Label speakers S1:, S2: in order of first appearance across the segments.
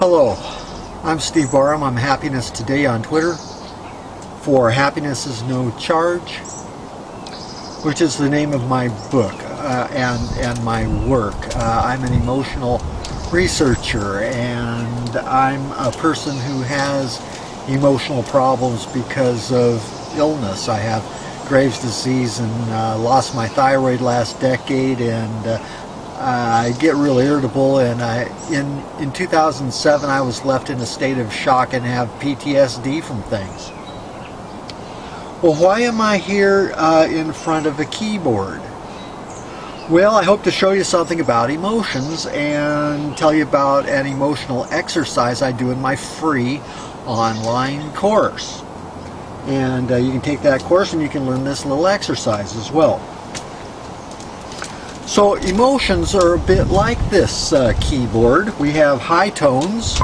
S1: Hello, I'm Steve Barham. I'm Happiness Today on Twitter for Happiness is No Charge, which is the name of my book and my work. I'm an emotional researcher, and I'm a person who has emotional problems because of illness. I have Graves' disease and lost my thyroid last decade, and I get real irritable, and in 2007 I was left in a state of shock and have PTSD from things. Well, why am I here in front of a keyboard? Well, I hope to show you something about emotions and tell you about an emotional exercise I do in my free online course. And you can take that course and you can learn this little exercise as well. So emotions are a bit like this keyboard. We have high tones,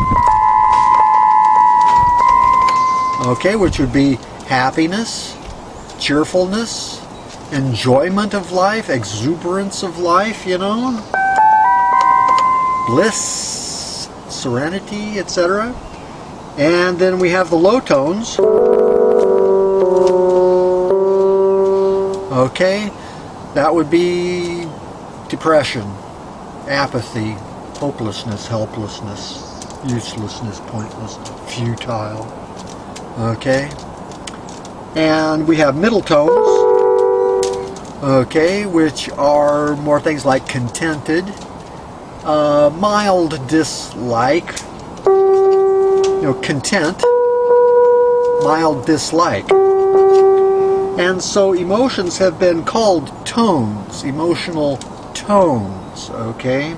S1: okay, which would be happiness, cheerfulness, enjoyment of life, exuberance of life, you know, bliss, serenity, etc. And then we have the low tones, okay, that would be depression, apathy, hopelessness, helplessness, uselessness, pointless, futile. Okay? And we have middle tones, okay, which are more things like contented, mild dislike, you know, content, mild dislike. And so emotions have been called tones, emotional tones, okay?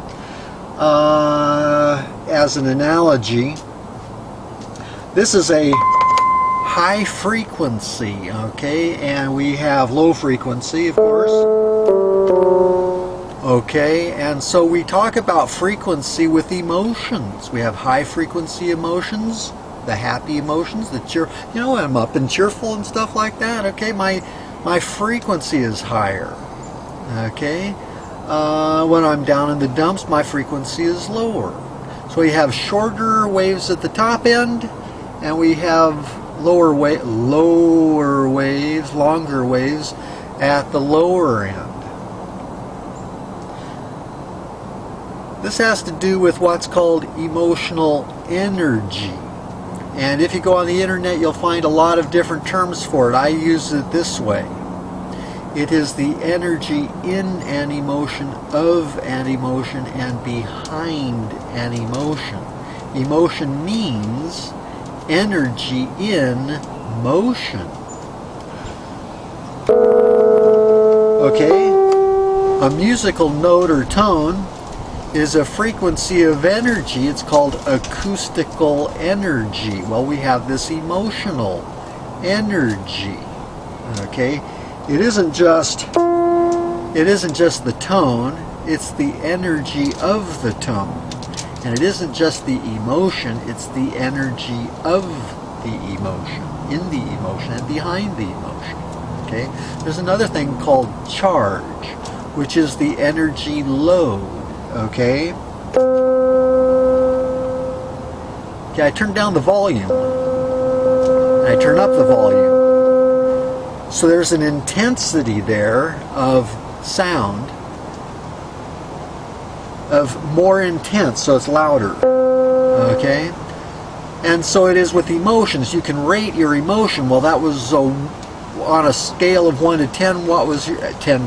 S1: As an analogy, this is a high frequency, okay? And we have low frequency, of course. Okay, and so we talk about frequency with emotions. We have high frequency emotions, the happy emotions, the cheer, you know, I'm up and cheerful and stuff like that, okay? My frequency is higher, okay? When I'm down in the dumps, my frequency is lower. So we have shorter waves at the top end, and we have longer waves at the lower end. This has to do with what's called emotional energy. And if you go on the internet, you'll find a lot of different terms for it. I use it this way. It is the energy in an emotion, of an emotion, and behind an emotion. Emotion means energy in motion. Okay? A musical note or tone is a frequency of energy. It's called acoustical energy. Well, we have this emotional energy. Okay? It isn't just the tone, it's the energy of the tone. And it isn't just the emotion, it's the energy of the emotion, in the emotion and behind the emotion. Okay? There's another thing called charge, which is the energy load. Okay? Okay, I turn down the volume. And I turn up the volume. So there's an intensity there of sound, of more intense, so it's louder. Okay? And so it is with emotions. You can rate your emotion. Well, that was on a scale of 1 to 10, what was your 10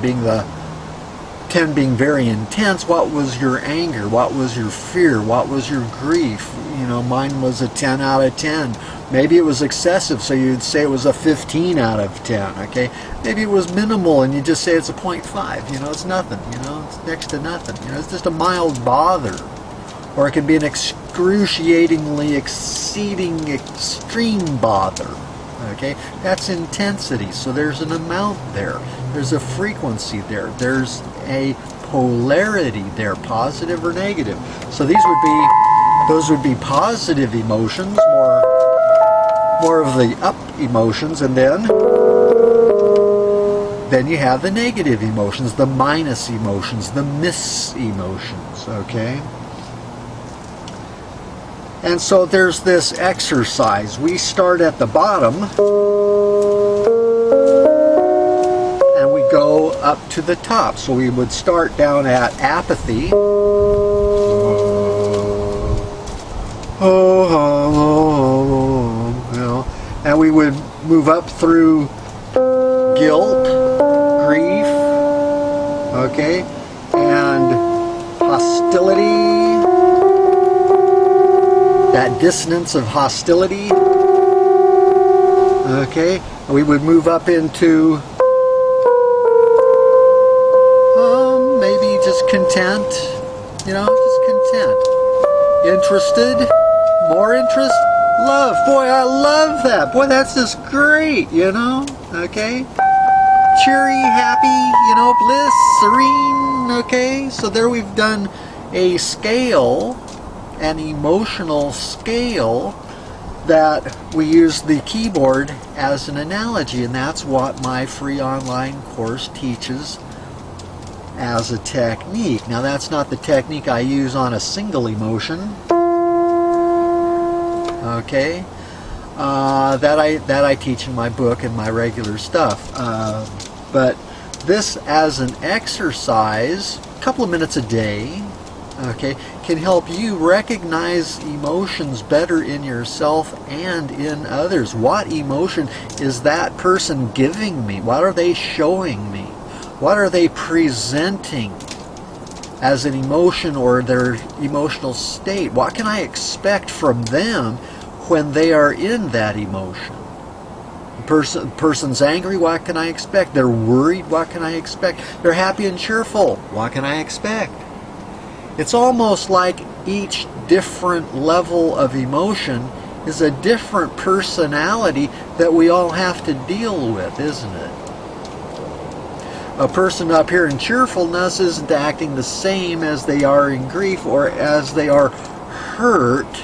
S1: being very intense, what was your anger, what was your fear, what was your grief? You know, mine was a 10 out of 10. Maybe it was excessive, so you'd say it was a 15 out of 10, okay? Maybe it was minimal, and you just say it's a 0.5, you know, it's nothing, you know, it's next to nothing, you know, it's just a mild bother. Or it can be an excruciatingly exceeding extreme bother, okay? That's intensity, so there's an amount there. There's a frequency there. There's a polarity there, positive or negative. So those would be positive emotions, more of the up emotions, and then you have the negative emotions, the minus emotions, the miss emotions, okay? And so there's this exercise. We start at the bottom and we go up to the top. So we would start down at apathy. You know, and we would move up through guilt, grief, okay, and hostility. That dissonance of hostility. Okay, we would move up into maybe just content, you know, just content. Interested, more interest, love. Boy, I love that. Boy, that's just great, you know, okay. Cheery, happy, you know, bliss, serene, okay. So there we've done a scale, an emotional scale, that we use the keyboard as an analogy, and that's what my free online course teaches as a technique. Now that's not the technique I use on a single emotion, okay, that I teach in my book and my regular stuff, but this as an exercise, a couple of minutes a day, okay, can help you recognize emotions better in yourself and in others. What emotion is that person giving me? What are they showing me? What are they presenting as an emotion or their emotional state? What can I expect from them when they are in that emotion? Person's angry, what can I expect? They're worried, what can I expect? They're happy and cheerful, what can I expect? It's almost like each different level of emotion is a different personality that we all have to deal with, isn't it? A person up here in cheerfulness isn't acting the same as they are in grief or as they are hurt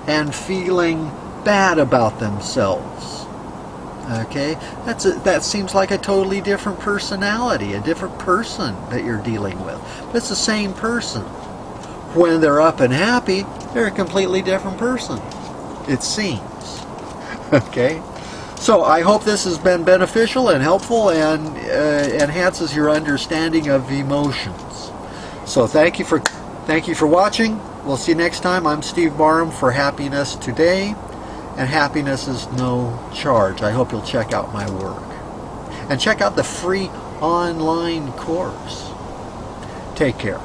S1: and feeling bad about themselves. Okay, that seems like a totally different personality, a different person that you're dealing with. But it's the same person. When they're up and happy, they're a completely different person, it seems. Okay, so I hope this has been beneficial and helpful and enhances your understanding of emotions. So thank you for watching. We'll see you next time. I'm Steve Barham for Happiness Today. And happiness is no charge. I hope you'll check out my work. And check out the free online course. Take care.